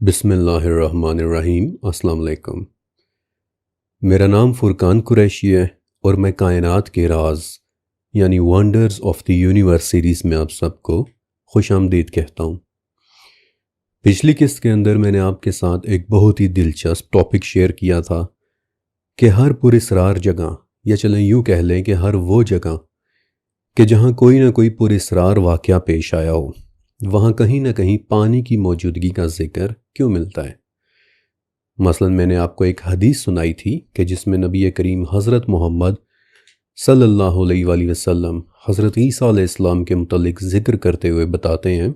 بسم اللہ الرحمن الرحیم۔ السلام علیکم۔ میرا نام فرقان قریشی ہے اور میں کائنات کے راز یعنی wonders of the universe series میں آپ سب کو خوش آمدید کہتا ہوں۔ پچھلی قسط کے اندر میں نے آپ کے ساتھ ایک بہت ہی دلچسپ ٹاپک شیئر کیا تھا کہ ہر پراسرار جگہ، یا چلیں یوں کہہ لیں کہ ہر وہ جگہ کہ جہاں کوئی نہ کوئی پراسرار واقعہ پیش آیا ہو، وہاں کہیں نہ کہیں پانی کی موجودگی کا ذکر کیوں ملتا ہے۔ مثلا میں نے آپ کو ایک حدیث سنائی تھی کہ جس میں نبی کریم حضرت محمد صلی اللہ علیہ وآلہ وسلم حضرت عیسیٰ علیہ السلام کے متعلق ذکر کرتے ہوئے بتاتے ہیں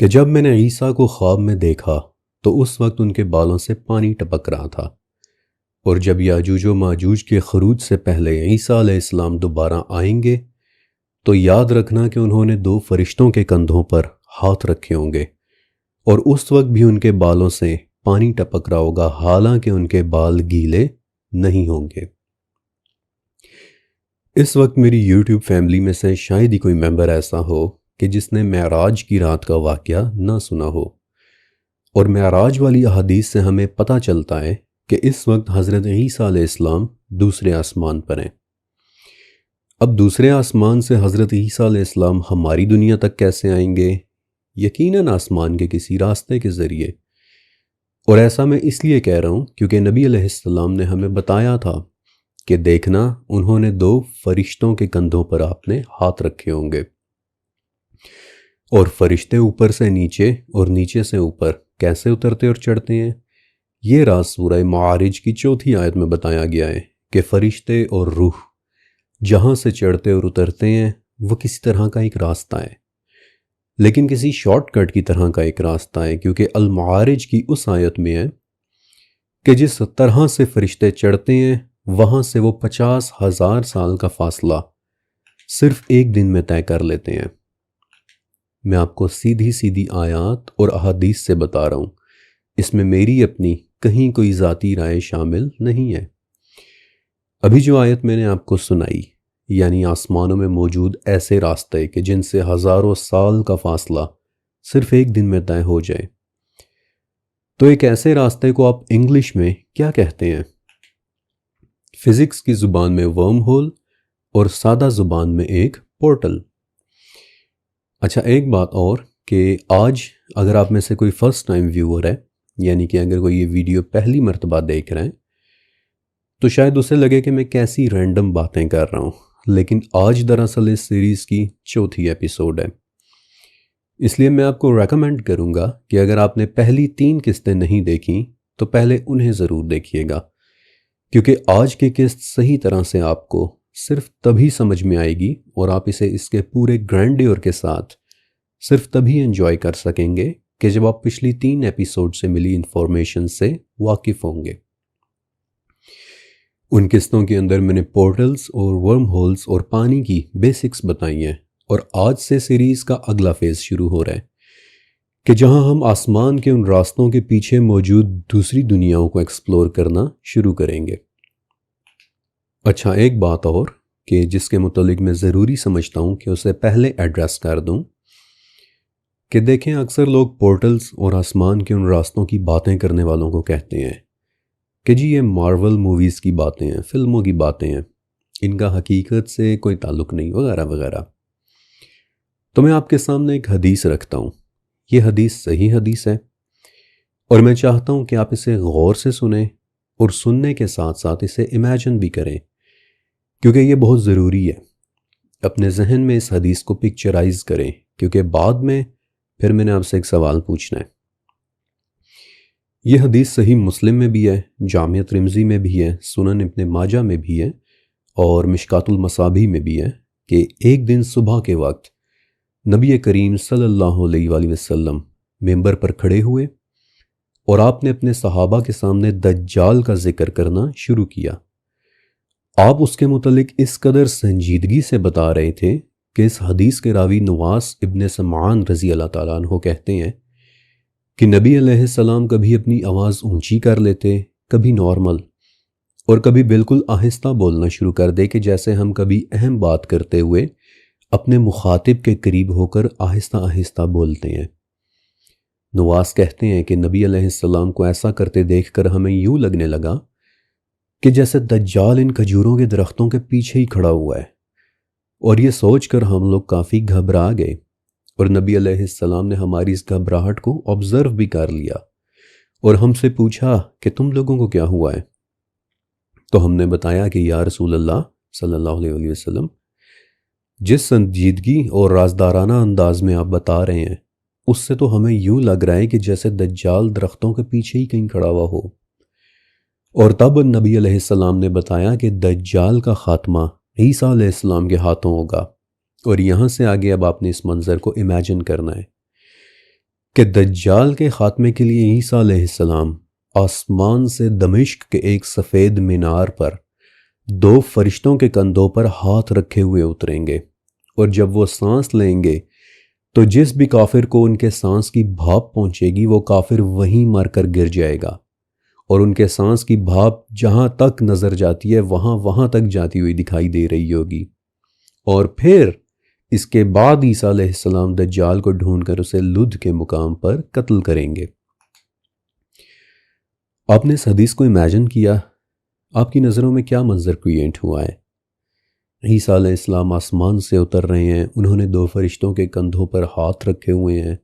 کہ جب میں نے عیسیٰ کو خواب میں دیکھا تو اس وقت ان کے بالوں سے پانی ٹپک رہا تھا، اور جب یاجوج و ماجوج کے خروج سے پہلے عیسیٰ علیہ السلام دوبارہ آئیں گے تو یاد رکھنا کہ انہوں نے 2 فرشتوں کے کندھوں پر ہاتھ رکھے ہوں گے، اور اس وقت بھی ان کے بالوں سے پانی ٹپک رہا ہوگا، حالانکہ ان کے بال گیلے نہیں ہوں گے۔ اس وقت میری یوٹیوب فیملی میں سے شاید ہی کوئی ممبر ایسا ہو کہ جس نے معراج کی رات کا واقعہ نہ سنا ہو، اور معراج والی احادیث سے ہمیں پتہ چلتا ہے کہ اس وقت حضرت عیسیٰ علیہ السلام دوسرے آسمان پر ہیں۔ اب دوسرے آسمان سے حضرت عیسیٰ علیہ السلام ہماری دنیا تک کیسے آئیں گے؟ یقیناً آسمان کے کسی راستے کے ذریعے، اور ایسا میں اس لیے کہہ رہا ہوں کیونکہ نبی علیہ السلام نے ہمیں بتایا تھا کہ دیکھنا انہوں نے 2 فرشتوں کے کندھوں پر آپ نے ہاتھ رکھے ہوں گے، اور فرشتے اوپر سے نیچے اور نیچے سے اوپر کیسے اترتے اور چڑھتے ہیں، یہ راز سورہ معارج کی 4 آیت میں بتایا گیا ہے کہ فرشتے اور روح جہاں سے چڑھتے اور اترتے ہیں وہ کسی طرح کا ایک راستہ ہے، لیکن کسی شارٹ کٹ کی طرح کا ایک راستہ ہے، کیونکہ المعارج کی اس آیت میں ہے کہ جس طرح سے فرشتے چڑھتے ہیں وہاں سے وہ 50,000 سال کا فاصلہ صرف ایک دن میں طے کر لیتے ہیں۔ میں آپ کو سیدھی آیات اور احادیث سے بتا رہا ہوں، اس میں میری اپنی کہیں کوئی ذاتی رائے شامل نہیں ہے۔ ابھی جو آیت میں نے آپ کو سنائی، یعنی آسمانوں میں موجود ایسے راستے کہ جن سے ہزاروں سال کا فاصلہ صرف ایک دن میں طے ہو جائے، تو ایک ایسے راستے کو آپ انگلش میں کیا کہتے ہیں؟ فزکس کی زبان میں ورم ہول اور سادہ زبان میں ایک پورٹل۔ اچھا، ایک بات اور کہ آج اگر آپ میں سے کوئی فرسٹ ٹائم ویور ہے، یعنی کہ اگر کوئی یہ ویڈیو پہلی مرتبہ دیکھ رہے ہیں، تو شاید اسے لگے کہ میں کیسی رینڈم باتیں کر رہا ہوں، لیکن آج دراصل اس سیریز کی 4 ایپیسوڈ ہے، اس لیے میں آپ کو ریکمینڈ کروں گا کہ اگر آپ نے پہلی 3 قسطیں نہیں دیکھیں تو پہلے انہیں ضرور دیکھیے گا، کیونکہ آج کی قسط صحیح طرح سے آپ کو صرف تبھی سمجھ میں آئے گی، اور آپ اسے اس کے پورے گرینڈیور کے ساتھ صرف تبھی انجوائے کر سکیں گے کہ جب آپ پچھلی 3 ایپیسوڈ سے ملی انفارمیشن سے واقف ہوں گے۔ ان قسطوں کے اندر میں نے پورٹلز اور ورم ہولز اور پانی کی بیسکس بتائی ہیں، اور آج سے سیریز کا اگلا فیز شروع ہو رہا ہے کہ جہاں ہم آسمان کے ان راستوں کے پیچھے موجود دوسری دنیاؤں کو ایکسپلور کرنا شروع کریں گے۔ اچھا، ایک بات اور کہ جس کے متعلق میں ضروری سمجھتا ہوں کہ اسے پہلے ایڈریس کر دوں، کہ دیکھیں اکثر لوگ پورٹلز اور آسمان کے ان راستوں کی باتیں کرنے والوں کو کہتے ہیں کہ جی یہ مارول موویز کی باتیں ہیں، فلموں کی باتیں ہیں، ان کا حقیقت سے کوئی تعلق نہیں، وغیرہ وغیرہ۔ تو میں آپ کے سامنے ایک حدیث رکھتا ہوں، یہ حدیث صحیح حدیث ہے، اور میں چاہتا ہوں کہ آپ اسے غور سے سنیں، اور سننے کے ساتھ ساتھ اسے امیجن بھی کریں، کیونکہ یہ بہت ضروری ہے۔ اپنے ذہن میں اس حدیث کو پکچرائز کریں، کیونکہ بعد میں پھر میں نے آپ سے ایک سوال پوچھنا ہے۔ یہ حدیث صحیح مسلم میں بھی ہے، جامع ترمذی میں بھی ہے، سنن ابن ماجہ میں بھی ہے، اور مشکات المصابیح میں بھی ہے کہ ایک دن صبح کے وقت نبی کریم صلی اللہ علیہ وآلہ وسلم ممبر پر کھڑے ہوئے، اور آپ نے اپنے صحابہ کے سامنے دجال کا ذکر کرنا شروع کیا۔ آپ اس کے متعلق اس قدر سنجیدگی سے بتا رہے تھے کہ اس حدیث کے راوی نواس ابن سمعان رضی اللہ تعالیٰ عنہ کہتے ہیں کہ نبی علیہ السلام کبھی اپنی آواز اونچی کر لیتے، کبھی نارمل، اور کبھی بالکل آہستہ بولنا شروع کر دے، کہ جیسے ہم کبھی اہم بات کرتے ہوئے اپنے مخاطب کے قریب ہو کر آہستہ آہستہ بولتے ہیں۔ نواس کہتے ہیں کہ نبی علیہ السلام کو ایسا کرتے دیکھ کر ہمیں یوں لگنے لگا کہ جیسے دجال ان کھجوروں کے درختوں کے پیچھے ہی کھڑا ہوا ہے، اور یہ سوچ کر ہم لوگ کافی گھبرا گئے، اور نبی علیہ السلام نے ہماری اس گھبراہٹ کو آبزرو بھی کر لیا اور ہم سے پوچھا کہ تم لوگوں کو کیا ہوا ہے؟ تو ہم نے بتایا کہ یا رسول اللہ صلی اللہ علیہ وسلم، جس سنجیدگی اور رازدارانہ انداز میں آپ بتا رہے ہیں اس سے تو ہمیں یوں لگ رہا ہے کہ جیسے دجال درختوں کے پیچھے ہی کہیں کھڑا ہوا ہو۔ اور تب نبی علیہ السلام نے بتایا کہ دجال کا خاتمہ عیسیٰ علیہ السلام کے ہاتھوں ہوگا، اور یہاں سے آگے اب آپ نے اس منظر کو امیجن کرنا ہے کہ دجال کے خاتمے کے لیے عیسیٰ علیہ السلام آسمان سے دمشق کے ایک سفید مینار پر 2 فرشتوں کے کندھوں پر ہاتھ رکھے ہوئے اتریں گے، اور جب وہ سانس لیں گے تو جس بھی کافر کو ان کے سانس کی بھاپ پہنچے گی وہ کافر وہیں مر کر گر جائے گا، اور ان کے سانس کی بھاپ جہاں تک نظر جاتی ہے وہاں تک جاتی ہوئی دکھائی دے رہی ہوگی، اور پھر اس کے بعد عیسیٰ علیہ السلام دجال کو ڈھونڈ کر اسے لدھ کے مقام پر قتل کریں گے۔ آپ نے اس حدیث کو امیجن کیا؟ آپ کی نظروں میں کیا منظر کریٹ ہوا ہے؟ عیسیٰ علیہ السلام آسمان سے اتر رہے ہیں، انہوں نے 2 فرشتوں کے کندھوں پر ہاتھ رکھے ہوئے ہیں،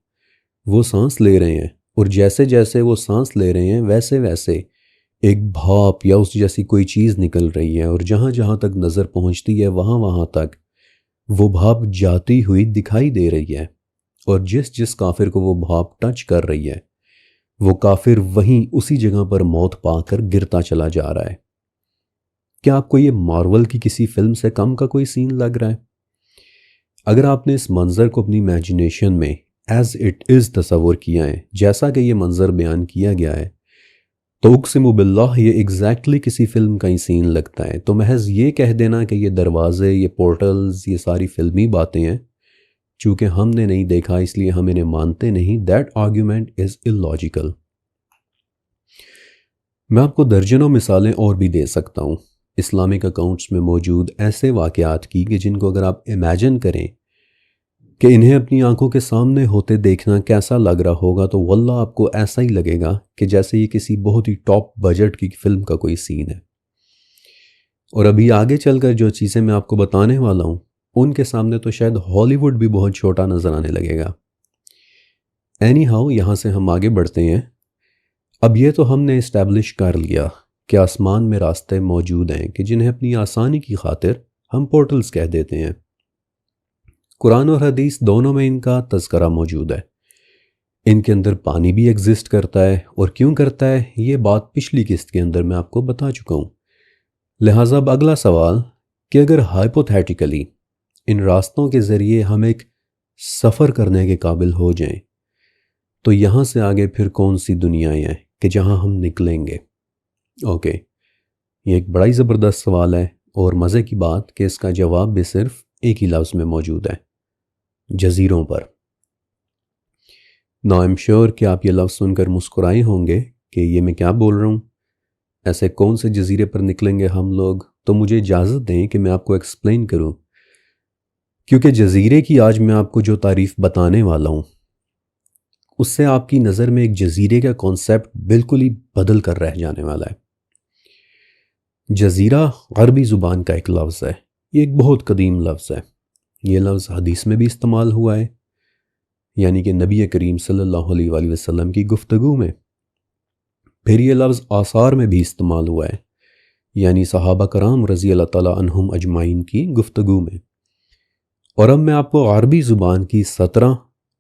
وہ سانس لے رہے ہیں، اور جیسے جیسے وہ سانس لے رہے ہیں ویسے ویسے ایک بھاپ یا اس جیسی کوئی چیز نکل رہی ہے، اور جہاں جہاں تک نظر پہنچتی ہے وہاں تک وہ بھاپ جاتی ہوئی دکھائی دے رہی ہے، اور جس کافر کو وہ بھاپ ٹچ کر رہی ہے وہ کافر وہیں اسی جگہ پر موت پا کر گرتا چلا جا رہا ہے۔ کیا آپ کو یہ مارول کی کسی فلم سے کم کا کوئی سین لگ رہا ہے؟ اگر آپ نے اس منظر کو اپنی امیجنیشن میں ایز اٹ از تصور کیا ہے، جیسا کہ یہ منظر بیان کیا گیا ہے، تو اقسم باللہ یہ ایگزیکٹلی کسی فلم کا ہی سین لگتا ہے۔ تو محض یہ کہہ دینا کہ یہ دروازے، یہ پورٹلز، یہ ساری فلمی باتیں ہیں، چونکہ ہم نے نہیں دیکھا اس لیے ہم انہیں مانتے نہیں، دیٹ آرگیومنٹ از illogical۔ میں آپ کو درجنوں مثالیں اور بھی دے سکتا ہوں اسلامک اکاؤنٹس میں موجود ایسے واقعات کی کہ جن کو اگر آپ امیجن کریں کہ انہیں اپنی آنکھوں کے سامنے ہوتے دیکھنا کیسا لگ رہا ہوگا، تو واللہ آپ کو ایسا ہی لگے گا کہ جیسے یہ کسی بہت ہی ٹاپ بجٹ کی فلم کا کوئی سین ہے۔ اور ابھی آگے چل کر جو چیزیں میں آپ کو بتانے والا ہوں ان کے سامنے تو شاید ہالی ووڈ بھی بہت چھوٹا نظر آنے لگے گا۔ اینی ہاؤ، یہاں سے ہم آگے بڑھتے ہیں۔ اب یہ تو ہم نے اسٹیبلش کر لیا کہ آسمان میں راستے موجود ہیں کہ جنہیں اپنی آسانی کی خاطر ہم پورٹلز کہہ دیتے ہیں۔ قرآن اور حدیث دونوں میں ان کا تذکرہ موجود ہے۔ ان کے اندر پانی بھی ایگزسٹ کرتا ہے، اور کیوں کرتا ہے یہ بات پچھلی قسط کے اندر میں آپ کو بتا چکا ہوں۔ لہٰذا اب اگلا سوال کہ اگر ہائپوتھیٹیکلی ان راستوں کے ذریعے ہم ایک سفر کرنے کے قابل ہو جائیں تو یہاں سے آگے پھر کون سی دنیایں ہیں کہ جہاں ہم نکلیں گے؟ اوکے، یہ ایک بڑا ہی زبردست سوال ہے، اور مزے کی بات کہ اس کا جواب بھی صرف ایک ہی لفظ میں موجود ہے: جزیروں پر۔ نا ایم شیور کہ آپ یہ لفظ سن کر مسکرائے ہوں گے کہ یہ میں کیا بول رہا ہوں، ایسے کون سے جزیرے پر نکلیں گے ہم لوگ؟ تو مجھے اجازت دیں کہ میں آپ کو ایکسپلین کروں، کیونکہ جزیرے کی آج میں آپ کو جو تعریف بتانے والا ہوں اس سے آپ کی نظر میں ایک جزیرے کا کانسیپٹ بالکل ہی بدل کر رہ جانے والا ہے۔ جزیرہ عربی زبان کا ایک لفظ ہے، یہ ایک بہت قدیم لفظ ہے۔ یہ لفظ حدیث میں بھی استعمال ہوا ہے، یعنی کہ نبی کریم صلی اللہ علیہ وآلہ وسلم کی گفتگو میں۔ پھر یہ لفظ آثار میں بھی استعمال ہوا ہے، یعنی صحابہ کرام رضی اللہ تعالیٰ عنہم اجمعین کی گفتگو میں۔ اور اب میں آپ کو عربی زبان کی 17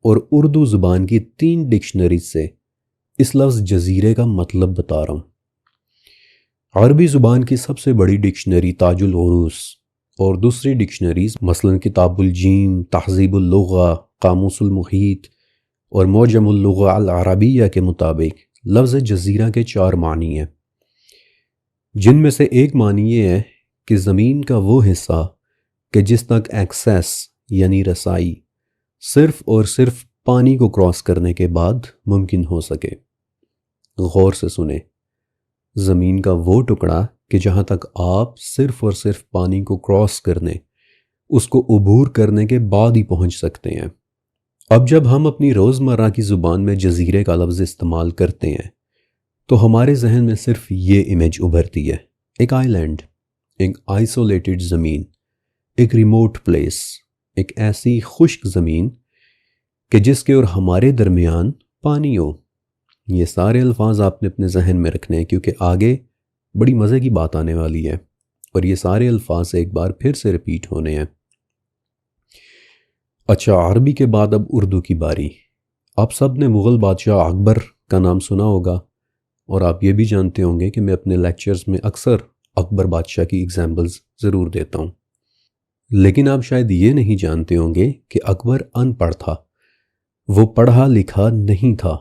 اور اردو زبان کی 3 ڈکشنریز سے اس لفظ جزیرے کا مطلب بتا رہا ہوں۔ عربی زبان کی سب سے بڑی ڈکشنری تاج العروس اور دوسری ڈکشنریز مثلا کتاب الجیم، تہذیب اللغہ، قاموس المحیط اور معجم اللغہ العربیہ کے مطابق لفظ جزیرہ کے 4 معنی ہیں، جن میں سے ایک معنی یہ ہے کہ زمین کا وہ حصہ کہ جس تک ایکسیس یعنی رسائی صرف اور صرف پانی کو کراس کرنے کے بعد ممکن ہو سکے۔ غور سے سنیں، زمین کا وہ ٹکڑا کہ جہاں تک آپ صرف اور صرف پانی کو کراس کرنے، اس کو عبور کرنے کے بعد ہی پہنچ سکتے ہیں، اب جب ہم اپنی روزمرہ کی زبان میں جزیرے کا لفظ استعمال کرتے ہیں تو ہمارے ذہن میں صرف یہ امیج ابھرتی ہے، ایک آئی لینڈ، ایک آئسولیٹڈ زمین، ایک ریموٹ پلیس، ایک ایسی خشک زمین کہ جس کے اور ہمارے درمیان پانی ہو۔ یہ سارے الفاظ آپ نے اپنے ذہن میں رکھنے ہیں کیونکہ آگے بڑی مزے کی بات آنے والی ہے اور یہ سارے الفاظ ایک بار پھر سے ریپیٹ ہونے ہیں۔ اچھا، عربی کے بعد اب اردو کی باری۔ آپ سب نے مغل بادشاہ اکبر کا نام سنا ہوگا اور آپ یہ بھی جانتے ہوں گے کہ میں اپنے لیکچرز میں اکثر اکبر بادشاہ کی ایگزامپلز ضرور دیتا ہوں، لیکن آپ شاید یہ نہیں جانتے ہوں گے کہ اکبر ان پڑھ تھا، وہ پڑھا لکھا نہیں تھا،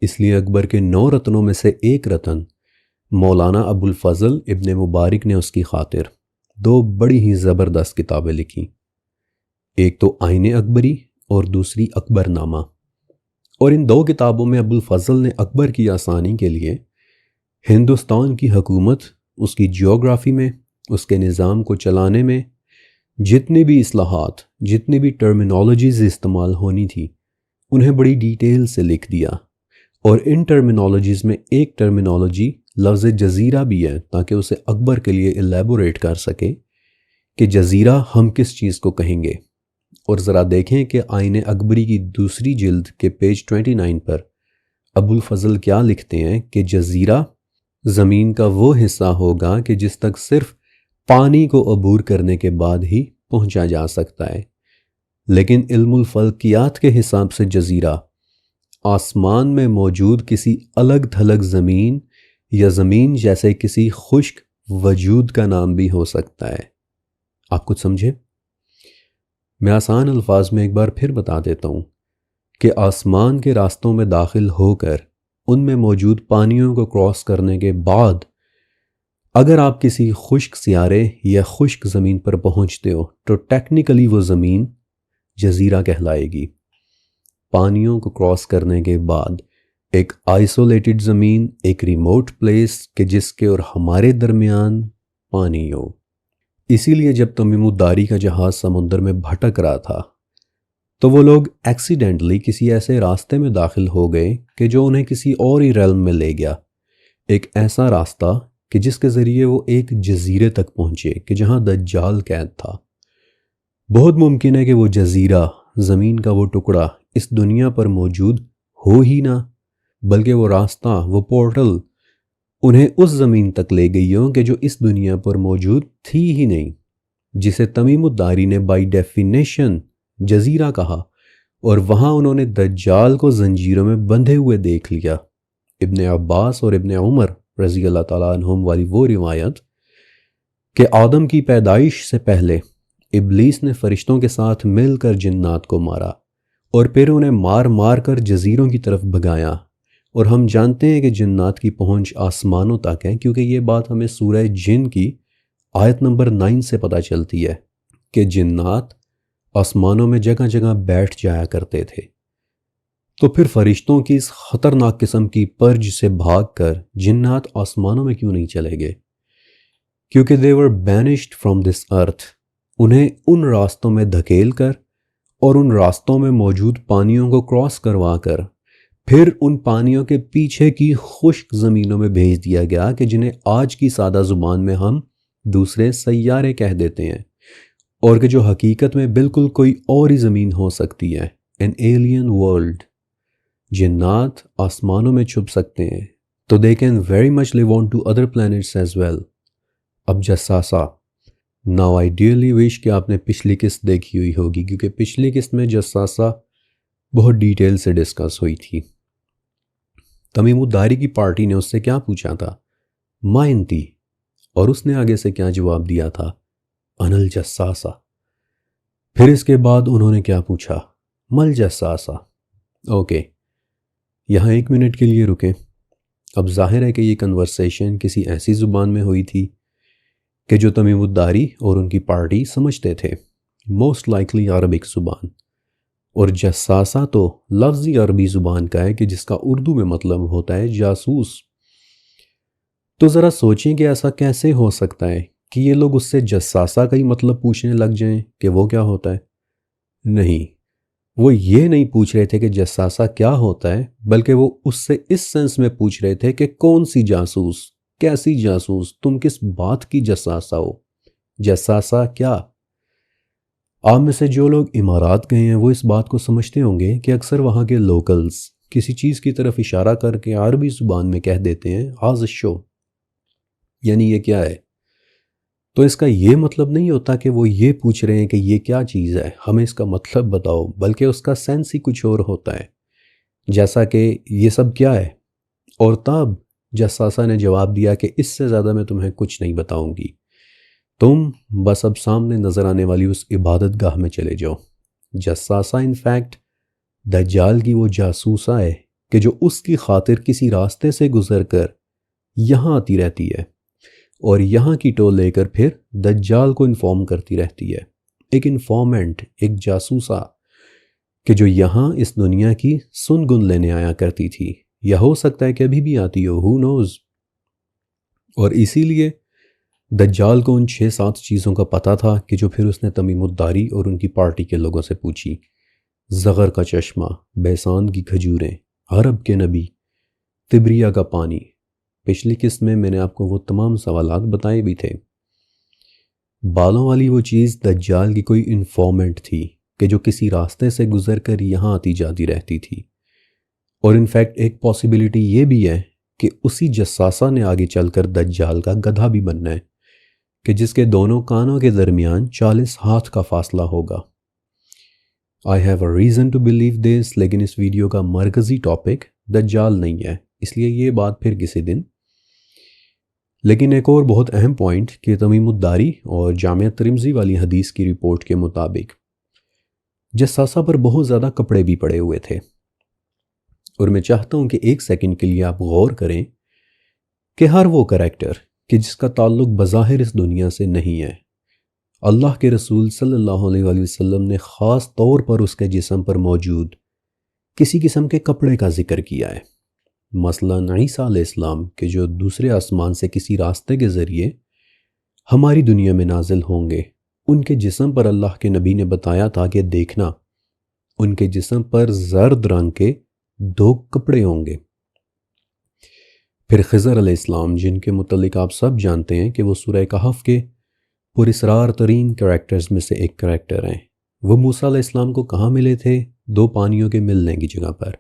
اس لیے اکبر کے 9 رتنوں میں سے ایک رتن مولانا ابو الفضل ابن مبارک نے اس کی خاطر 2 بڑی ہی زبردست کتابیں لکھیں، ایک تو آئین اکبری اور دوسری اکبر نامہ۔ اور ان 2 کتابوں میں ابو الفضل نے اکبر کی آسانی کے لیے ہندوستان کی حکومت، اس کی جیوگرافی میں، اس کے نظام کو چلانے میں جتنی بھی اصلاحات، جتنی بھی ٹرمینالوجیز استعمال ہونی تھی انہیں بڑی ڈیٹیل سے لکھ دیا۔ اور ان ٹرمینالوجیز میں ایک ٹرمینالوجی لفظ جزیرہ بھی ہے تاکہ اسے اکبر کے لیے الیبوریٹ کر سکے کہ جزیرہ ہم کس چیز کو کہیں گے۔ اور ذرا دیکھیں کہ آئین اکبری کی دوسری جلد کے پیج 29 پر ابو الفضل کیا لکھتے ہیں کہ جزیرہ زمین کا وہ حصہ ہوگا کہ جس تک صرف پانی کو عبور کرنے کے بعد ہی پہنچا جا سکتا ہے، لیکن علم الفلکیات کے حساب سے جزیرہ آسمان میں موجود کسی الگ تھلگ زمین یا زمین جیسے کسی خشک وجود کا نام بھی ہو سکتا ہے۔ آپ کچھ سمجھے؟ میں آسان الفاظ میں ایک بار پھر بتا دیتا ہوں کہ آسمان کے راستوں میں داخل ہو کر ان میں موجود پانیوں کو کراس کرنے کے بعد اگر آپ کسی خشک سیارے یا خشک زمین پر پہنچتے ہو تو ٹیکنیکلی وہ زمین جزیرہ کہلائے گی۔ پانیوں کو کراس کرنے کے بعد ایک آئسولیٹڈ زمین، ایک ریموٹ پلیس کہ جس کے اور ہمارے درمیان پانی ہو۔ اسی لیے جب تمیم الداری کا جہاز سمندر میں بھٹک رہا تھا تو وہ لوگ ایکسیڈنٹلی کسی ایسے راستے میں داخل ہو گئے کہ جو انہیں کسی اور ہی ریلم میں لے گیا، ایک ایسا راستہ کہ جس کے ذریعے وہ ایک جزیرے تک پہنچے کہ جہاں دجال قید تھا۔ بہت ممکن ہے کہ وہ جزیرہ، زمین کا وہ ٹکڑا اس دنیا پر موجود ہو ہی نہ، بلکہ وہ راستہ، وہ پورٹل انہیں اس زمین تک لے گئی ہو کہ جو اس دنیا پر موجود تھی ہی نہیں، جسے تمیم الداری نے بائی ڈیفینیشن جزیرہ کہا، اور وہاں انہوں نے دجال کو زنجیروں میں بندھے ہوئے دیکھ لیا۔ ابن عباس اور ابن عمر رضی اللہ تعالیٰ عنہم والی وہ روایت کہ آدم کی پیدائش سے پہلے ابلیس نے فرشتوں کے ساتھ مل کر جنات کو مارا اور پھر انہیں مار مار کر جزیروں کی طرف بھگایا، اور ہم جانتے ہیں کہ جنات کی پہنچ آسمانوں تک ہے کیونکہ یہ بات ہمیں سورہ جن کی آیت نمبر 9 سے پتہ چلتی ہے کہ جنات آسمانوں میں جگہ جگہ بیٹھ جایا کرتے تھے۔ تو پھر فرشتوں کی اس خطرناک قسم کی پرج سے بھاگ کر جنات آسمانوں میں کیوں نہیں چلے گئے؟ کیونکہ they were banished from this earth، انہیں ان راستوں میں دھکیل کر اور ان راستوں میں موجود پانیوں کو کراس کروا کر پھر ان پانیوں کے پیچھے کی خشک زمینوں میں بھیج دیا گیا کہ جنہیں آج کی سادہ زبان میں ہم دوسرے سیارے کہہ دیتے ہیں، اور کہ جو حقیقت میں بالکل کوئی اور ہی زمین ہو سکتی ہے، an alien world۔ جنات آسمانوں میں چھپ سکتے ہیں تو they can very much live on to other planets as well۔ اب جساسہ، now ideally wish کہ آپ نے پچھلی قسط دیکھی ہوئی ہوگی کیونکہ پچھلی قسط میں جساسہ بہت ڈیٹیل سے ڈسکس ہوئی تھی۔ تمیم الداری کی پارٹی نے اس سے کیا پوچھا تھا؟ ما انتی، اور اس نے آگے سے کیا جواب دیا تھا؟ انل جساسہ۔ پھر اس کے بعد انہوں نے کیا پوچھا؟ مل جساسہ۔ اوکے، یہاں 1 منٹ کے لیے رکیں۔ اب ظاہر ہے کہ یہ کنورسیشن کسی ایسی زبان میں ہوئی تھی کہ جو تمیم الداری اور ان کی پارٹی سمجھتے تھے، موسٹ لائکلی عربک زبان، اور جساسہ تو لفظی عربی زبان کا ہے کہ جس کا اردو میں مطلب ہوتا ہے جاسوس۔ تو ذرا سوچیں کہ ایسا کیسے ہو سکتا ہے کہ یہ لوگ اس سے جساسہ کا ہی مطلب پوچھنے لگ جائیں کہ وہ کیا ہوتا ہے؟ نہیں، وہ یہ نہیں پوچھ رہے تھے کہ جساسہ کیا ہوتا ہے، بلکہ وہ اس سے اس سینس میں پوچھ رہے تھے کہ کون سی جاسوس، کیسی جاسوس، تم کس بات کی جساسہ ہو، جساسہ کیا؟ آپ میں سے جو لوگ امارات گئے ہیں وہ اس بات کو سمجھتے ہوں گے کہ اکثر وہاں کے لوکلز کسی چیز کی طرف اشارہ کر کے عربی زبان میں کہہ دیتے ہیں ہاذ الشو، یعنی یہ کیا ہے؟ تو اس کا یہ مطلب نہیں ہوتا کہ وہ یہ پوچھ رہے ہیں کہ یہ کیا چیز ہے، ہمیں اس کا مطلب بتاؤ، بلکہ اس کا سینس ہی کچھ اور ہوتا ہے، جیسا کہ یہ سب کیا ہے؟ اور تب جساسہ نے جواب دیا کہ اس سے زیادہ میں تمہیں کچھ نہیں بتاؤں گی، تم بس اب سامنے نظر آنے والی اس عبادت گاہ میں چلے جاؤ۔ جساسہ ان فیکٹ دجال کی وہ جاسوسہ ہے کہ جو اس کی خاطر کسی راستے سے گزر کر یہاں آتی رہتی ہے اور یہاں کی ٹول لے کر پھر دجال کو انفارم کرتی رہتی ہے، ایک انفارمنٹ، ایک جاسوسہ کہ جو یہاں اس دنیا کی سن گن لینے آیا کرتی تھی، یا ہو سکتا ہے کہ ابھی بھی آتی ہو، who knows۔ اور اسی لیے دجال کو ان 6-7 چیزوں کا پتہ تھا کہ جو پھر اس نے تمیم الداری اور ان کی پارٹی کے لوگوں سے پوچھی: زغر کا چشمہ، بیسان کی کھجوریں، عرب کے نبی، تبریہ کا پانی۔ پچھلی قسط میں نے آپ کو وہ تمام سوالات بتائے بھی تھے۔ بالوں والی وہ چیز دجال کی کوئی انفارمنٹ تھی کہ جو کسی راستے سے گزر کر یہاں آتی جاتی رہتی تھی، اور انفیکٹ ایک پاسبلٹی یہ بھی ہے کہ اسی جساسہ نے آگے چل کر دجال کا گدھا بھی بننا ہے کہ جس کے دونوں کانوں کے درمیان 40 ہاتھ کا فاصلہ ہوگا۔ I have a reason to believe this، لیکن اس ویڈیو کا مرکزی ٹاپک دجال نہیں ہے، اس لیے یہ بات پھر کسی دن۔ لیکن ایک اور بہت اہم پوائنٹ کہ تمیم الداری اور جامعہ ترمذی والی حدیث کی رپورٹ کے مطابق جساسہ پر بہت زیادہ کپڑے بھی پڑے ہوئے تھے، اور میں چاہتا ہوں کہ ایک سیکنڈ کے لیے آپ غور کریں کہ ہر وہ کریکٹر کہ جس کا تعلق بظاہر اس دنیا سے نہیں ہے، اللہ کے رسول صلی اللہ علیہ وآلہ وسلم نے خاص طور پر اس کے جسم پر موجود کسی قسم کے کپڑے کا ذکر کیا ہے۔ مثلاً عیسیٰ علیہ السلام کہ جو دوسرے آسمان سے کسی راستے کے ذریعے ہماری دنیا میں نازل ہوں گے، ان کے جسم پر اللہ کے نبی نے بتایا تھا کہ دیکھنا ان کے جسم پر زرد رنگ کے 2 کپڑے ہوں گے۔ پھر خضر علیہ السلام جن کے متعلق آپ سب جانتے ہیں کہ وہ سورہ کہف کے پراسرار ترین کریکٹرز میں سے ایک کریکٹر ہیں، وہ موسیٰ علیہ السلام کو کہاں ملے تھے؟ 2 پانیوں کے ملنے کی جگہ پر۔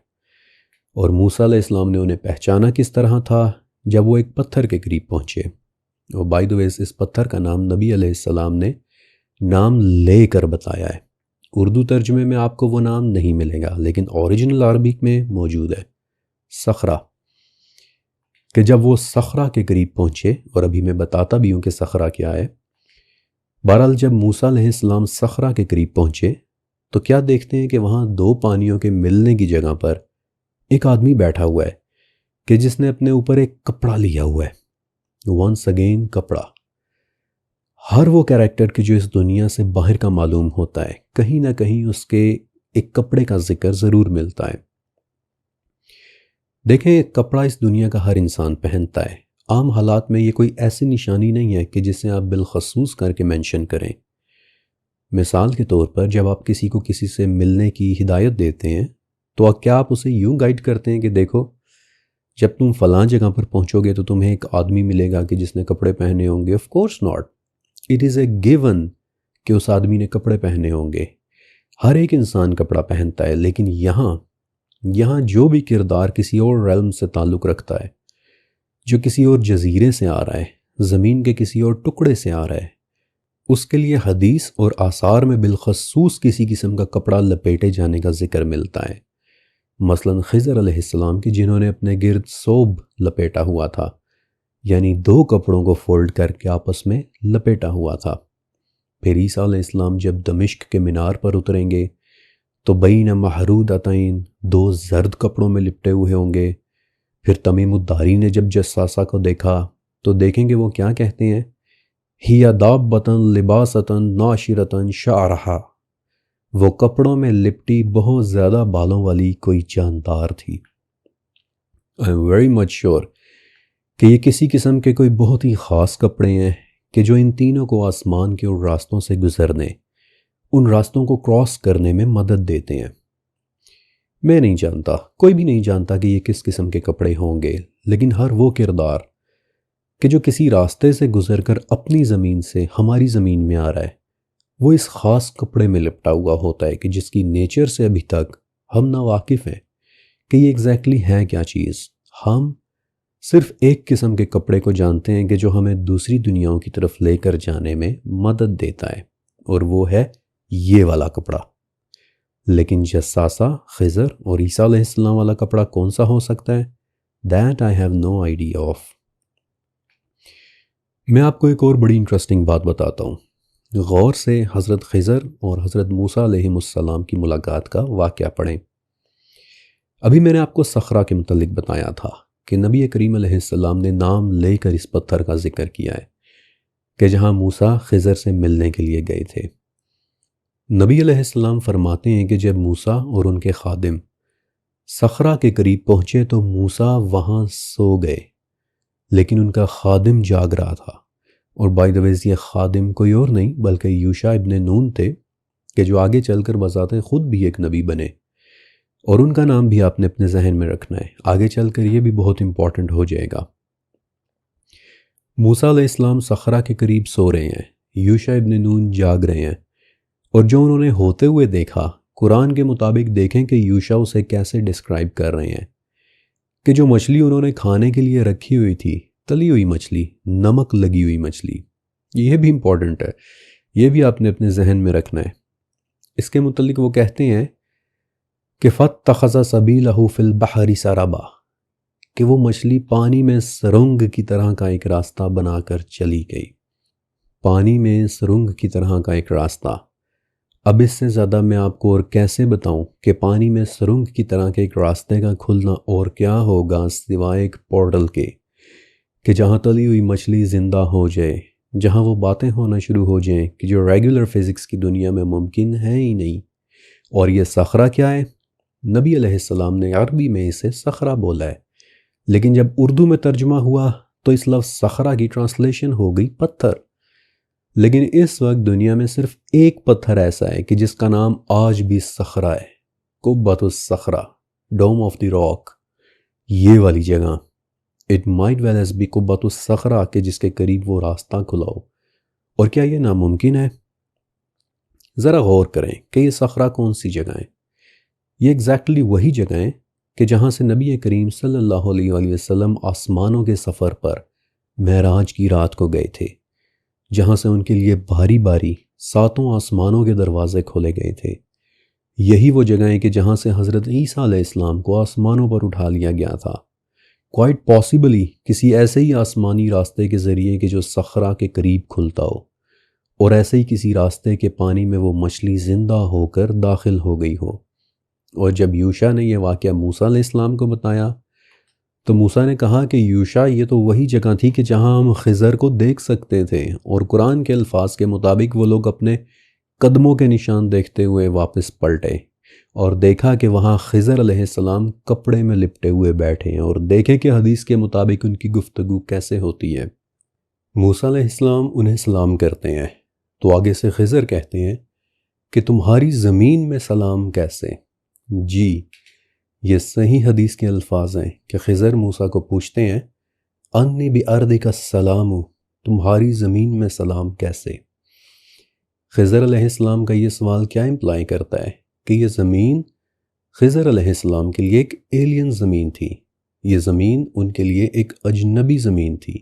اور موسیٰ علیہ السلام نے انہیں پہچانا کس طرح تھا؟ جب وہ ایک پتھر کے قریب پہنچے، اور بائی دی وے اس پتھر کا نام نبی علیہ السلام نے نام لے کر بتایا ہے۔ اردو ترجمے میں آپ کو وہ نام نہیں ملے گا، لیکن اوریجنل عربک میں موجود ہے، صخرہ۔ کہ جب وہ صخرہ کے قریب پہنچے، اور ابھی میں بتاتا بھی ہوں کہ صخرہ کیا ہے۔ بہرحال جب موسیٰ علیہ السلام صخرہ کے قریب پہنچے تو کیا دیکھتے ہیں کہ وہاں 2 پانیوں کے ملنے کی جگہ پر ایک آدمی بیٹھا ہوا ہے کہ جس نے اپنے اوپر ایک کپڑا لیا ہوا ہے۔ ونس اگین کپڑا۔ ہر وہ کریکٹر کہ جو اس دنیا سے باہر کا معلوم ہوتا ہے، کہیں نہ کہیں اس کے ایک کپڑے کا ذکر ضرور ملتا ہے۔ دیکھیں، ایک کپڑا اس دنیا کا ہر انسان پہنتا ہے۔ عام حالات میں یہ کوئی ایسی نشانی نہیں ہے کہ جسے آپ بالخصوص کر کے مینشن کریں۔ مثال کے طور پر جب آپ کسی کو کسی سے ملنے کی ہدایت دیتے ہیں تو کیا آپ اسے یوں گائیڈ کرتے ہیں کہ دیکھو جب تم فلاں جگہ پر پہنچو گے تو تمہیں ایک آدمی ملے گا کہ جس نے کپڑے پہنے ہوں گے؟ Of course not, it is a given کہ اس آدمی نے کپڑے پہنے ہوں گے۔ ہر ایک انسان کپڑا پہنتا ہے، لیکن یہاں جو بھی کردار کسی اور ریلم سے تعلق رکھتا ہے، جو کسی اور جزیرے سے آ رہا ہے، زمین کے کسی اور ٹکڑے سے آ رہا ہے، اس کے لیے حدیث اور آثار میں بالخصوص کسی قسم کا کپڑا لپیٹے جانے کا ذکر ملتا ہے۔ مثلاً خضر علیہ السلام کی جنہوں نے اپنے گرد ثوب لپیٹا ہوا تھا، یعنی 2 کپڑوں کو فولڈ کر کے آپس میں لپیٹا ہوا تھا۔ پھر عیسیٰ علیہ السلام جب دمشق کے مینار پر اتریں گے تو بین محرودتین 2 زرد کپڑوں میں لپٹے ہوئے ہوں گے۔ پھر تمیم الداری نے جب جساسہ کو دیکھا تو دیکھیں گے وہ کیا کہتے ہیں، ہی دابۃ لباسۃ ناشرۃ شعرھا، وہ کپڑوں میں لپٹی بہت زیادہ بالوں والی کوئی جاندار تھی۔ I am very much sure کہ یہ کسی قسم کے کوئی بہت ہی خاص کپڑے ہیں کہ جو ان تینوں کو آسمان کے ان راستوں سے گزرنے، ان راستوں کو کراس کرنے میں مدد دیتے ہیں۔ میں نہیں جانتا، کوئی بھی نہیں جانتا کہ یہ کس قسم کے کپڑے ہوں گے، لیکن ہر وہ کردار کہ جو کسی راستے سے گزر کر اپنی زمین سے ہماری زمین میں آ رہا ہے، وہ اس خاص کپڑے میں لپٹا ہوا ہوتا ہے کہ جس کی نیچر سے ابھی تک ہم نا واقف ہیں کہ یہ ایگزیکٹلی ہے کیا چیز۔ ہم صرف ایک قسم کے کپڑے کو جانتے ہیں کہ جو ہمیں دوسری دنیاؤں کی طرف لے کر جانے میں مدد دیتا ہے، اور وہ ہے یہ والا کپڑا۔ لیکن جساسہ، خضر اور عیسیٰ علیہ السلام والا کپڑا کون سا ہو سکتا ہے؟ That I have no idea of۔ میں آپ کو ایک اور بڑی انٹرسٹنگ بات بتاتا ہوں۔ غور سے حضرت خضر اور حضرت موسیٰ علیہ السلام کی ملاقات کا واقعہ پڑھیں۔ ابھی میں نے آپ کو صخرہ کے متعلق بتایا تھا کہ نبی کریم علیہ السلام نے نام لے کر اس پتھر کا ذکر کیا ہے کہ جہاں موسیٰ خضر سے ملنے کے لیے گئے تھے۔ نبی علیہ السلام فرماتے ہیں کہ جب موسیٰ اور ان کے خادم صخرہ کے قریب پہنچے تو موسیٰ وہاں سو گئے، لیکن ان کا خادم جاگ رہا تھا۔ اور بائی دا ویز یہ خادم کوئی اور نہیں بلکہ یوشع ابن نون تھے کہ جو آگے چل کر بذات خود بھی ایک نبی بنے، اور ان کا نام بھی آپ نے اپنے ذہن میں رکھنا ہے، آگے چل کر یہ بھی بہت امپورٹنٹ ہو جائے گا۔ موسیٰ علیہ السلام صخرہ کے قریب سو رہے ہیں، یوشع ابن نون جاگ رہے ہیں، اور جو انہوں نے ہوتے ہوئے دیکھا، قرآن کے مطابق دیکھیں کہ یوشع اسے کیسے ڈسکرائب کر رہے ہیں کہ جو مچھلی انہوں نے کھانے کے لیے رکھی ہوئی تھی، تلی ہوئی مچھلی، نمک لگی ہوئی مچھلی، یہ بھی امپورٹنٹ ہے، یہ بھی آپ نے اپنے ذہن میں رکھنا ہے۔ اس کے متعلق وہ کہتے ہیں کہ فَاتَّخَذَ سَبِيلَهُ فِي الْبَحْرِ سَرَبًا، کہ وہ مچھلی پانی میں سرنگ کی طرح کا ایک راستہ بنا کر چلی گئی۔ پانی میں سرنگ کی طرح کا ایک راستہ۔ اب اس سے زیادہ میں آپ کو اور کیسے بتاؤں کہ پانی میں سرنگ کی طرح کے ایک راستے کا کھلنا اور کیا ہوگا سوائے ایک پورٹل کے کہ جہاں تلی ہوئی مچھلی زندہ ہو جائے، جہاں وہ باتیں ہونا شروع ہو جائیں کہ جو ریگولر فزکس کی دنیا میں ممکن ہے ہی نہیں۔ اور یہ صخرہ کیا ہے؟ نبی علیہ السلام نے عربی میں اسے صخرہ بولا ہے، لیکن جب اردو میں ترجمہ ہوا تو اس لفظ صخرہ کی ٹرانسلیشن ہو گئی پتھر۔ لیکن اس وقت دنیا میں صرف ایک پتھر ایسا ہے کہ جس کا نام آج بھی صخرہ ہے، قبۃ الصخرہ، ڈوم آف دی راک، یہ والی جگہ۔ It might well as be قبۃ الصخرہ کہ جس کے قریب وہ راستہ کھلا ہو۔ اور کیا یہ ناممکن ہے؟ ذرا غور کریں کہ یہ صخرہ کون سی جگہ ہے۔ یہ ایگزیکٹلی وہی جگہ ہے کہ جہاں سے نبی کریم صلی اللہ علیہ وآلہ وسلم آسمانوں کے سفر پر معراج کی رات کو گئے تھے، جہاں سے ان کے لیے باری باری 7 آسمانوں کے دروازے کھولے گئے تھے۔ یہی وہ جگہ ہے کہ جہاں سے حضرت عیسیٰ علیہ السلام کو آسمانوں پر اٹھا لیا گیا تھا، کوائٹ پاسبلی کسی ایسے ہی آسمانی راستے کے ذریعے کہ جو صخرہ کے قریب کھلتا ہو، اور ایسے ہی کسی راستے کے پانی میں وہ مچھلی زندہ ہو کر داخل ہو گئی ہو۔ اور جب یوشع نے یہ واقعہ موسیٰ علیہ السلام کو بتایا تو موسیٰ نے کہا کہ یوشع یہ تو وہی جگہ تھی کہ جہاں ہم خضر کو دیکھ سکتے تھے، اور قرآن کے الفاظ کے مطابق وہ لوگ اپنے قدموں کے نشان دیکھتے ہوئے واپس پلٹے اور دیکھا کہ وہاں خضر علیہ السلام کپڑے میں لپٹے ہوئے بیٹھے ہیں، اور دیکھیں کہ حدیث کے مطابق ان کی گفتگو کیسے ہوتی ہے۔ موسیٰ علیہ السلام انہیں سلام کرتے ہیں تو آگے سے خضر کہتے ہیں کہ تمہاری زمین میں سلام کیسے؟ جی، یہ صحیح حدیث کے الفاظ ہیں کہ خضر موسیٰ کو پوچھتے ہیں انی بِأَرْضِكَ السلام، تمہاری زمین میں سلام کیسے؟ خضر علیہ السلام کا یہ سوال کیا امپلائی کرتا ہے کہ یہ زمین خضر علیہ السلام کے لیے ایک ایلین زمین تھی، یہ زمین ان کے لیے ایک اجنبی زمین تھی،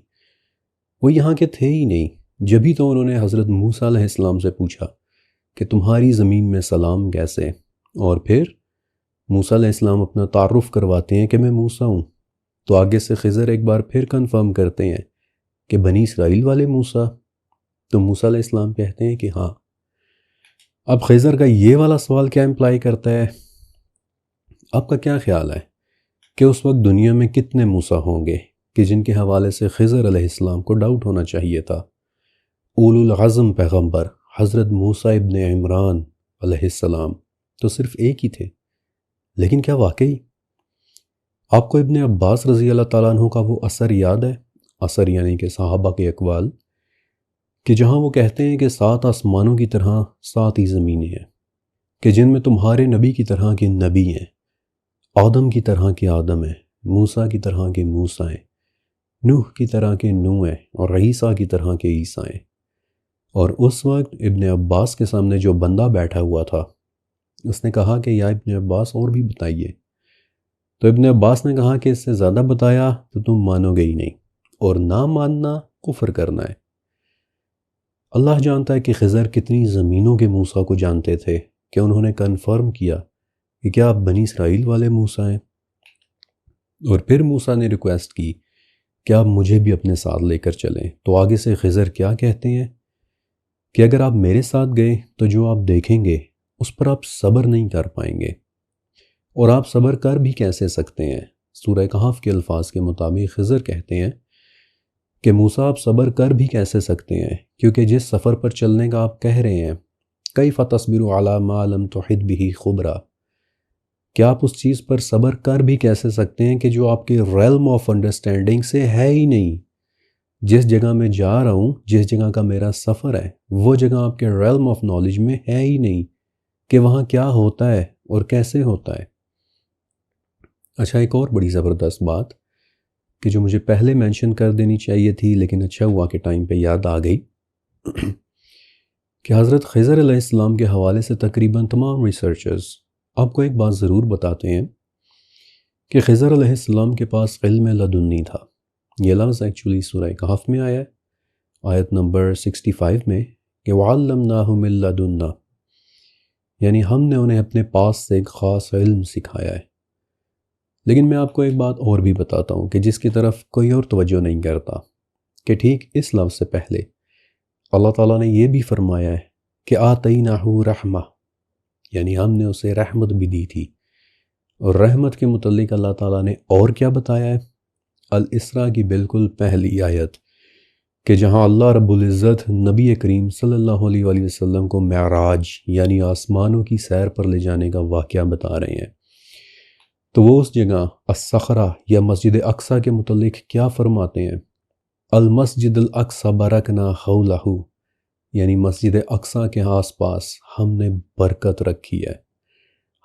وہ یہاں کے تھے ہی نہیں۔ جبھی تو انہوں نے حضرت موسیٰ علیہ السلام سے پوچھا کہ تمہاری زمین میں سلام کیسے، اور پھر موسیٰ علیہ السلام اپنا تعارف کرواتے ہیں کہ میں موسیٰ ہوں، تو آگے سے خضر ایک بار پھر کنفرم کرتے ہیں کہ بنی اسرائیل والے موسیٰ؟ تو موسیٰ علیہ السلام کہتے ہیں کہ ہاں۔ اب خضر کا یہ والا سوال کیا امپلائی کرتا ہے؟ آپ کا کیا خیال ہے کہ اس وقت دنیا میں کتنے موسیٰ ہوں گے کہ جن کے حوالے سے خضر علیہ السلام کو ڈاؤٹ ہونا چاہیے تھا؟ اولو العزم پیغمبر حضرت موسیٰ ابن عمران علیہ السلام تو صرف ایک ہی تھے، لیکن کیا واقعی؟ آپ کو ابن عباس رضی اللہ تعالیٰ عنہ کا وہ اثر یاد ہے؟ اثر یعنی کہ صحابہ کے اقوال، کہ جہاں وہ کہتے ہیں کہ 7 آسمانوں کی طرح 7 ہی زمینیں ہیں، کہ جن میں تمہارے نبی کی طرح کے نبی ہیں، آدم کی طرح کے آدم ہیں، موسیٰ کی طرح کے موسیٰ ہیں، نوح کی طرح کے نوح ہیں، اور عیسیٰ کی طرح کے عیسیٰ ہیں۔ اور اس وقت ابن عباس کے سامنے جو بندہ بیٹھا ہوا تھا، اس نے کہا کہ یا ابن عباس اور بھی بتائیے۔ تو ابن عباس نے کہا کہ اس سے زیادہ بتایا تو تم مانو گے ہی نہیں، اور نہ ماننا کفر کرنا ہے۔ اللہ جانتا ہے کہ خضر کتنی زمینوں کے موسیٰ کو جانتے تھے کہ انہوں نے کنفرم کیا کہ کیا آپ بنی اسرائیل والے موسیٰ ہیں۔ اور پھر موسیٰ نے ریکویسٹ کی کہ آپ مجھے بھی اپنے ساتھ لے کر چلیں۔ تو آگے سے خضر کیا کہتے ہیں کہ اگر آپ میرے ساتھ گئے تو جو آپ دیکھیں گے اس پر آپ صبر نہیں کر پائیں گے، اور آپ صبر کر بھی کیسے سکتے ہیں؟ سورہ کہف کے الفاظ کے مطابق خضر کہتے ہیں کہ موسیٰ آپ صبر کر بھی کیسے سکتے ہیں، کیونکہ جس سفر پر چلنے کا آپ کہہ رہے ہیں، کیف تصبر علی ما لم تحط بہ خبرا، کہ آپ اس چیز پر صبر کر بھی کیسے سکتے ہیں کہ جو آپ کے ریلم آف انڈرسٹینڈنگ سے ہے ہی نہیں۔ جس جگہ میں جا رہا ہوں، جس جگہ کا میرا سفر ہے، وہ جگہ آپ کے ریلم آف نالج میں ہے ہی نہیں کہ وہاں کیا ہوتا ہے اور کیسے ہوتا ہے۔ اچھا، ایک اور بڑی زبردست بات کہ جو مجھے پہلے مینشن کر دینی چاہیے تھی لیکن اچھا ہوا کہ ٹائم پہ یاد آ گئی، کہ حضرت خضر علیہ السلام کے حوالے سے تقریباً تمام ریسرچرز آپ کو ایک بات ضرور بتاتے ہیں کہ خضر علیہ السلام کے پاس علم لدنی تھا۔ یہ لفظ ایکچولی سورہ کہف میں آیا ہے، آیت نمبر 65 میں، کہ وَعَلَّمْنَاهُ مِن لَدُنَّا، یعنی ہم نے انہیں اپنے پاس سے ایک خاص علم سکھایا ہے۔ لیکن میں آپ کو ایک بات اور بھی بتاتا ہوں کہ جس کی طرف کوئی اور توجہ نہیں کرتا، کہ ٹھیک اس لفظ سے پہلے اللہ تعالیٰ نے یہ بھی فرمایا ہے کہ آتَيْنَاهُ رحمہ، یعنی ہم نے اسے رحمت بھی دی تھی۔ اور رحمت کے متعلق اللہ تعالیٰ نے اور کیا بتایا ہے؟ الاسراء کی بالکل پہلی آیت، کہ جہاں اللہ رب العزت نبی کریم صلی اللہ علیہ وآلہ وسلم کو معراج یعنی آسمانوں کی سیر پر لے جانے کا واقعہ بتا رہے ہیں، تو وہ اس جگہ الصخرہ یا مسجد اقصیٰ کے متعلق کیا فرماتے ہیں؟ المسجد الاقصی برکنا حولہ، یعنی مسجد اقصیٰ کے آس پاس ہم نے برکت رکھی ہے۔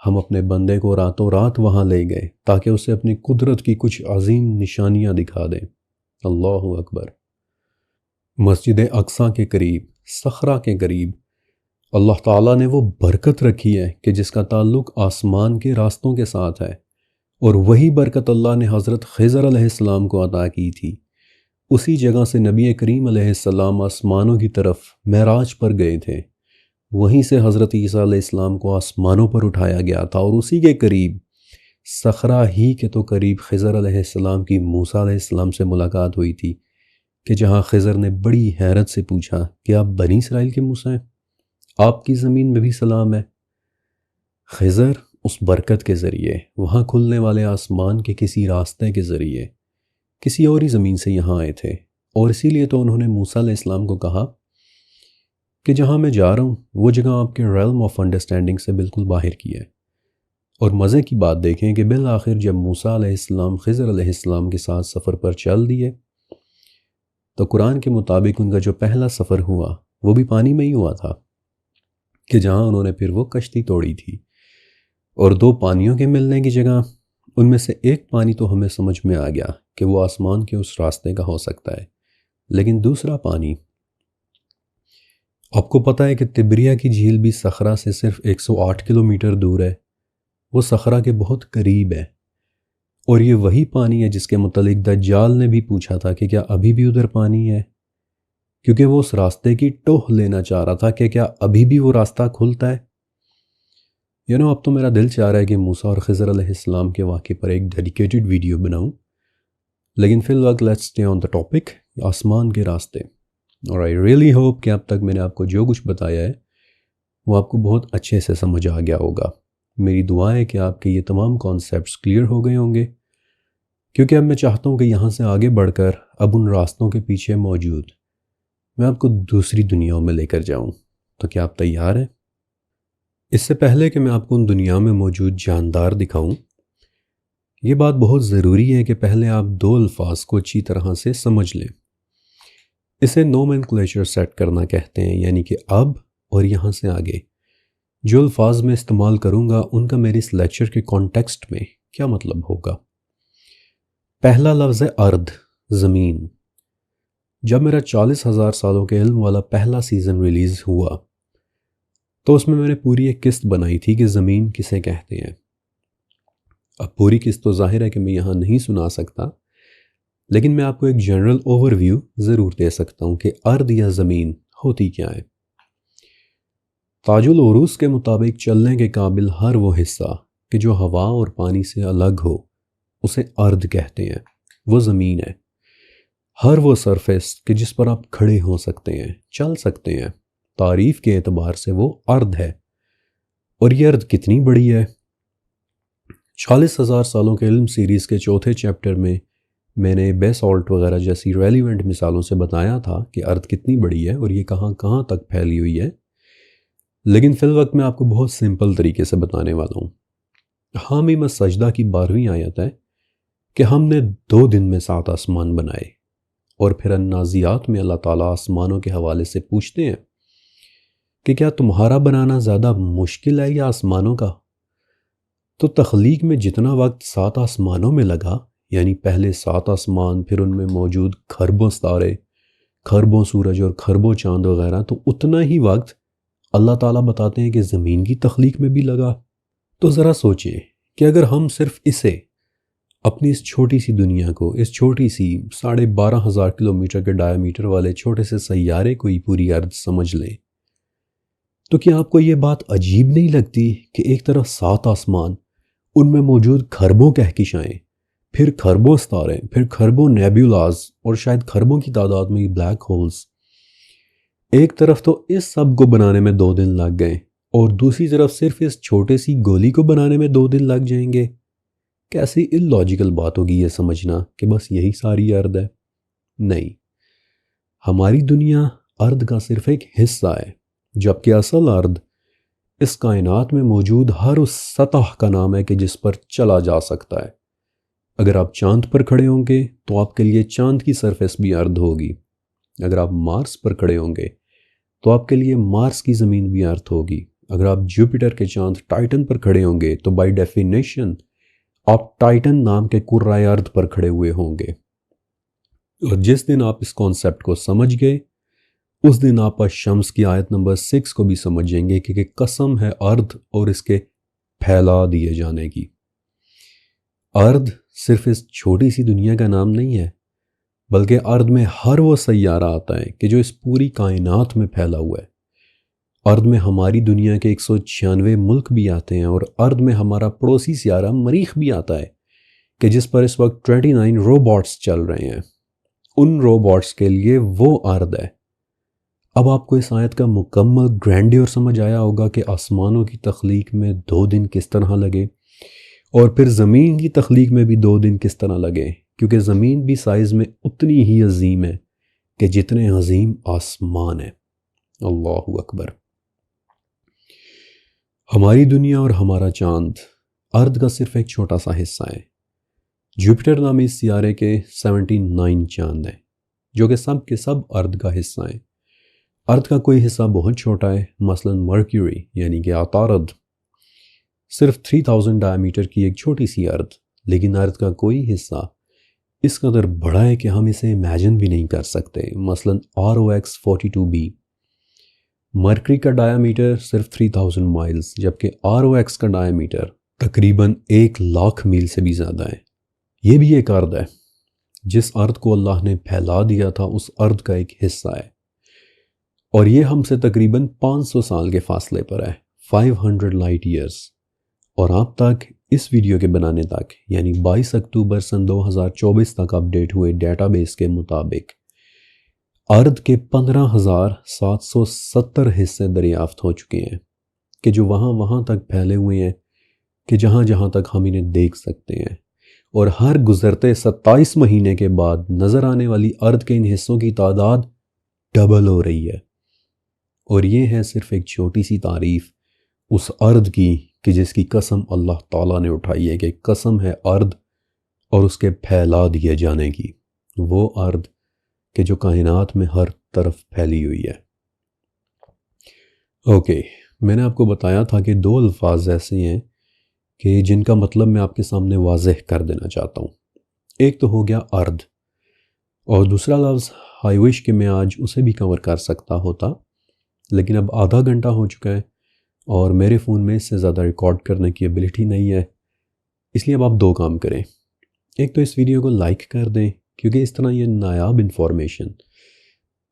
ہم اپنے بندے کو راتوں رات وہاں لے گئے تاکہ اسے اپنی قدرت کی کچھ عظیم نشانیاں دکھا دیں۔ اللہ اکبر۔ مسجد اقصیٰ کے قریب، صخرہ کے قریب اللہ تعالیٰ نے وہ برکت رکھی ہے کہ جس کا تعلق آسمان کے راستوں کے ساتھ ہے، اور وہی برکت اللہ نے حضرت خضر علیہ السلام کو عطا کی تھی۔ اسی جگہ سے نبی کریم علیہ السلام آسمانوں کی طرف معراج پر گئے تھے، وہیں سے حضرت عیسیٰ علیہ السلام کو آسمانوں پر اٹھایا گیا تھا، اور اسی کے قریب، صخرہ ہی کے تو قریب خضر علیہ السلام کی موسیٰ علیہ السلام سے ملاقات ہوئی تھی، کہ جہاں خضر نے بڑی حیرت سے پوچھا کہ آپ بنی اسرائیل کے موسیٰ ہیں، آپ کی زمین میں بھی سلام ہے۔ خضر اس برکت کے ذریعے، وہاں کھلنے والے آسمان کے کسی راستے کے ذریعے کسی اور ہی زمین سے یہاں آئے تھے، اور اسی لیے تو انہوں نے موسیٰ علیہ السلام کو کہا کہ جہاں میں جا رہا ہوں وہ جگہ آپ کے ریلم آف انڈرسٹینڈنگ سے بالکل باہر کی ہے۔ اور مزے کی بات دیکھیں کہ بالآخر جب موسیٰ علیہ السلام خضر علیہ السلام کے ساتھ سفر پر چل دیے، تو قرآن کے مطابق ان کا جو پہلا سفر ہوا وہ بھی پانی میں ہی ہوا تھا، کہ جہاں انہوں نے پھر وہ کشتی توڑی تھی، اور دو پانیوں کے ملنے کی جگہ ان میں سے ایک پانی تو ہمیں سمجھ میں آ گیا کہ وہ آسمان کے اس راستے کا ہو سکتا ہے، لیکن دوسرا پانی، آپ کو پتہ ہے کہ تبریہ کی جھیل بھی صخرہ سے صرف 108 کلومیٹر دور ہے، وہ صخرہ کے بہت قریب ہے، اور یہ وہی پانی ہے جس کے متعلق دجال نے بھی پوچھا تھا کہ کیا ابھی بھی ادھر پانی ہے، کیونکہ وہ اس راستے کی ٹوہ لینا چاہ رہا تھا کہ کیا ابھی بھی وہ راستہ کھلتا ہے۔ اب تو میرا دل چاہ رہا ہے کہ موسیٰ اور خضر علیہ السلام کے واقعے پر ایک ڈیڈیکیٹڈ ویڈیو بناؤں، لیکن فی الوقت let's stay on the topic, آسمان کے راستے۔ اور آئی ریئلی ہوپ کہ اب تک میں نے آپ کو جو کچھ بتایا ہے وہ آپ کو بہت اچھے سے سمجھ آ گیا ہوگا۔ میری دعا ہے کہ آپ کے یہ تمام کانسیپٹس کلیئر ہو گئے ہوں گے، کیونکہ اب میں چاہتا ہوں کہ یہاں سے آگے بڑھ کر اب ان راستوں کے پیچھے موجود میں آپ کو دوسری دنیاؤں میں لے کر جاؤں۔ تو کیا آپ تیار ہیں؟ اس سے پہلے کہ میں آپ کو ان دنیا میں موجود جاندار دکھاؤں، یہ بات بہت ضروری ہے کہ پہلے آپ دو الفاظ کو اچھی طرح سے سمجھ لیں۔ اسے نومنکلیچر سیٹ کرنا کہتے ہیں، یعنی کہ اب اور یہاں سے آگے جو الفاظ میں استعمال کروں گا ان کا میرے اس لیکچر کے کانٹیکسٹ میں کیا مطلب ہوگا؟ پہلا لفظ ہے ارض، زمین۔ جب میرا 40,000 سالوں کے علم والا پہلا سیزن ریلیز ہوا تو اس میں نے پوری ایک قسط بنائی تھی کہ زمین کسے کہتے ہیں۔ اب پوری قسط تو ظاہر ہے کہ میں یہاں نہیں سنا سکتا، لیکن میں آپ کو ایک جنرل اوور ویو ضرور دے سکتا ہوں کہ ارض یا زمین ہوتی کیا ہے۔ تاج العروض کے مطابق چلنے کے قابل ہر وہ حصہ کہ جو ہوا اور پانی سے الگ ہو اسے ارض کہتے ہیں، وہ زمین ہے۔ ہر وہ سرفیس کہ جس پر آپ کھڑے ہو سکتے ہیں، چل سکتے ہیں، تعریف کے اعتبار سے وہ ارض ہے۔ اور یہ ارض کتنی بڑی ہے؟ 40,000 سالوں کے علم سیریز کے چوتھے چیپٹر میں نے بیسالٹ وغیرہ جیسی ریلیونٹ مثالوں سے بتایا تھا کہ ارض کتنی بڑی ہے اور یہ کہاں کہاں تک پھیلی ہوئی ہے، لیکن فی الوقت میں آپ کو بہت سمپل طریقے سے بتانے والا ہوں۔ حامیم سجدہ کی 12ویں آیت ہے کہ ہم نے 2 دن میں 7 آسمان بنائے، اور پھر النازعات میں اللہ تعالیٰ آسمانوں کے حوالے سے پوچھتے ہیں کہ کیا تمہارا بنانا زیادہ مشکل ہے یا آسمانوں کا؟ تو تخلیق میں جتنا وقت 7 آسمانوں میں لگا، یعنی پہلے 7 آسمان، پھر ان میں موجود کھربوں ستارے، کھربوں سورج اور کھربوں چاند وغیرہ، تو اتنا ہی وقت اللہ تعالیٰ بتاتے ہیں کہ زمین کی تخلیق میں بھی لگا۔ تو ذرا سوچیں کہ اگر ہم صرف اسے، اپنی اس چھوٹی سی دنیا کو، اس چھوٹی سی 12,500 کلومیٹر کے ڈایا میٹر والے چھوٹے سے سیارے کو ہی پوری ارض سمجھ لیں، تو کیا آپ کو یہ بات عجیب نہیں لگتی کہ ایک طرف 7 آسمان، ان میں موجود کھربوں کہکشائیں، پھر کھربوں ستارے، پھر کھربوں نیبیولاز، اور شاید کھربوں کی تعداد میں بلیک ہولز، ایک طرف تو اس سب کو بنانے میں 2 دن لگ گئے اور دوسری طرف صرف اس چھوٹے سی گولی کو بنانے میں 2 دن لگ جائیں گے؟ کیسی اللاجیکل بات ہوگی یہ سمجھنا کہ بس یہی ساری ارض ہے؟ نہیں، ہماری دنیا ارض کا صرف ایک حصہ ہے، جبکہ اصل ارض اس کائنات میں موجود ہر اس سطح کا نام ہے کہ جس پر چلا جا سکتا ہے۔ اگر آپ چاند پر کھڑے ہوں گے تو آپ کے لیے چاند کی سرفیس بھی ارض ہوگی، اگر آپ مارس پر کھڑے ہوں گے تو آپ کے لیے مارس کی زمین بھی ارض ہوگی، اگر آپ جوپیٹر کے چاند ٹائٹن پر کھڑے ہوں گے تو بائی ڈیفینیشن آپ ٹائٹن نام کے کرۂ ارض پر کھڑے ہوئے ہوں گے۔ اور جس دن آپ اس کانسیپٹ کو سمجھ گئے، اس دن آپ الشمس کی آیت نمبر 6 کو بھی سمجھیں گے کہ قسم ہے ارض اور اس کے پھیلا دیے جانے کی۔ ارض صرف اس چھوٹی سی دنیا کا نام نہیں ہے، بلکہ ارض میں ہر وہ سیارہ آتا ہے کہ جو اس پوری کائنات میں پھیلا ہوا ہے۔ ارض میں ہماری دنیا کے 196 ملک بھی آتے ہیں، اور ارض میں ہمارا پڑوسی سیارہ مریخ بھی آتا ہے کہ جس پر اس وقت 29 روبوٹس چل رہے ہیں۔ ان روبوٹس کے لیے وہ ارض ہے۔ اب آپ کو اس آیت کا مکمل گرینڈیور سمجھ آیا ہوگا کہ آسمانوں کی تخلیق میں 2 دن کس طرح لگے، اور پھر زمین کی تخلیق میں بھی 2 دن کس طرح لگے، کیونکہ زمین بھی سائز میں اتنی ہی عظیم ہے کہ جتنے عظیم آسمان ہے۔ اللہ اکبر۔ ہماری دنیا اور ہمارا چاند ارض کا صرف ایک چھوٹا سا حصہ ہے۔ جوپیٹر نامی اس سیارے کے 79 چاند ہیں جو کہ سب کے سب ارض کا حصہ ہیں۔ ارض کا کوئی حصہ بہت چھوٹا ہے، مثلا مرکیوری یعنی کہ عطارد، صرف 3000 ڈایا میٹر کی ایک چھوٹی سی ارض، لیکن ارض کا کوئی حصہ اس قدر بڑا ہے کہ ہم اسے امیجن بھی نہیں کر سکتے، مثلا ROX 42b۔ مرکری کا ڈایا میٹر صرف 3000 مائلز، جبکہ ROX کا ڈایا میٹر تقریباً 1,00,000 میل سے بھی زیادہ ہے۔ یہ بھی ایک ارض ہے، جس ارض کو اللہ نے پھیلا دیا تھا اس ارض کا ایک حصہ ہے، اور یہ ہم سے تقریباً 500 سال کے فاصلے پر ہے، 500 لائٹ ایئرز۔ اور آپ تک اس ویڈیو کے بنانے تک، یعنی 22 اکتوبر سن 2024 تک اپڈیٹ ہوئے ڈیٹا بیس کے مطابق ارض کے 15,770 حصے دریافت ہو چکے ہیں کہ جو وہاں تک پھیلے ہوئے ہیں کہ جہاں تک ہم انہیں دیکھ سکتے ہیں، اور ہر گزرتے 27 مہینے کے بعد نظر آنے والی ارض کے ان حصوں کی تعداد ڈبل ہو رہی ہے۔ اور یہ ہے صرف ایک چھوٹی سی تعریف اس ارض کی کہ جس کی قسم اللہ تعالیٰ نے اٹھائی ہے کہ قسم ہے ارض اور اس کے پھیلا دیے جانے کی، وہ ارض کہ جو کائنات میں ہر طرف پھیلی ہوئی ہے۔ اوکے، میں نے آپ کو بتایا تھا کہ 2 الفاظ ایسے ہیں کہ جن کا مطلب میں آپ کے سامنے واضح کر دینا چاہتا ہوں۔ ایک تو ہو گیا ارد، اور دوسرا لفظ آئی وش کہ میں آج اسے بھی کور کر سکتا ہوتا، لیکن اب آدھا گھنٹہ ہو چکا ہے اور میرے فون میں اس سے زیادہ ریکارڈ کرنے کی ایبلٹی نہیں ہے، اس لیے اب آپ دو کام کریں۔ ایک تو اس ویڈیو کو لائک کر دیں، کیونکہ اس طرح یہ نایاب انفارمیشن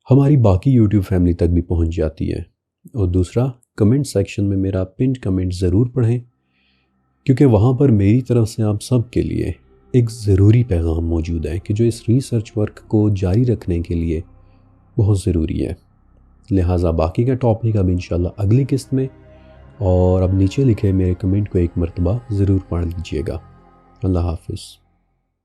ہماری باقی یوٹیوب فیملی تک بھی پہنچ جاتی ہے، اور دوسرا کمنٹ سیکشن میں میرا پنڈ کمنٹ ضرور پڑھیں، کیونکہ وہاں پر میری طرف سے آپ سب کے لیے ایک ضروری پیغام موجود ہے کہ جو اس ریسرچ ورک کو جاری رکھنے کے لیے بہت ضروری ہے۔ لہٰذا باقی کا ٹاپک اب انشاءاللہ اگلی قسط میں، اور اب نیچے لکھے میرے کمنٹ کو ایک مرتبہ ضرور پڑھ لیجئے گا۔ اللہ حافظ۔